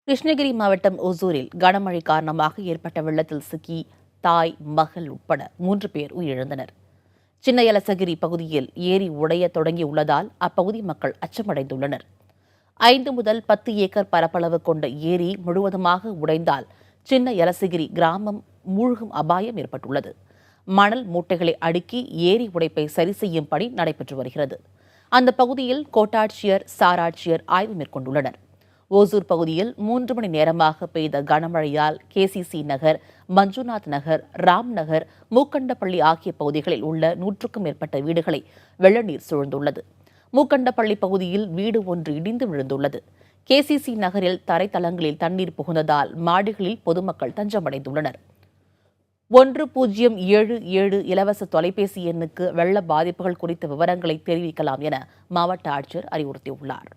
கிருஷ்ணகிரி மாவட்டம் ஒசூரில் கனமழை காரணமாக ஏற்பட்ட வெள்ளத்தில் சிக்கி தாய், மகள் உட்பட 3 பேர் உயிரிழந்தனர். சின்ன யலசகிரி பகுதியில் ஏரி உடைய தொடங்கியுள்ளதால் அப்பகுதி மக்கள் அச்சமடைந்துள்ளனர். 5 முதல் 10 ஏக்கர் பரப்பளவு கொண்ட ஏரி முழுவதுமாக உடைந்தால் சின்ன யலசகிரி கிராமம் மூழ்கும் அபாயம் ஏற்பட்டுள்ளது. மணல் மூட்டைகளை அடுக்கி ஏரி உடைப்பை சரி செய்யும் பணி நடைபெற்று வருகிறது. அந்த பகுதியில் கோட்டாட்சியர், சாராட்சியர் ஆய்வு மேற்கொண்டுள்ளனர். ஓசூர் பகுதியில் 3 மணி நேரமாக பெய்த கனமழையால் கேசிசி நகர், மஞ்சுநாத் நகர், ராம் நகர், மூக்கண்டப்பள்ளி ஆகிய பகுதிகளில் உள்ள 100க்கும் மேற்பட்ட வீடுகளை வெள்ள நீர் சூழ்ந்துள்ளது. மூக்கண்டப்பள்ளி பகுதியில் வீடு ஒன்று இடிந்து விழுந்துள்ளது. கேசிசி நகரில் தரைத்தளங்களில் தண்ணீர் புகுந்ததால் மாடிகளில் பொதுமக்கள் தஞ்சமடைந்துள்ளனர். 1077 இலவச தொலைபேசி எண்ணுக்கு வெள்ள பாதிப்புகள் குறித்த விவரங்களை தெரிவிக்கலாம் என மாவட்ட ஆட்சியர் அறிவுறுத்தியுள்ளார்.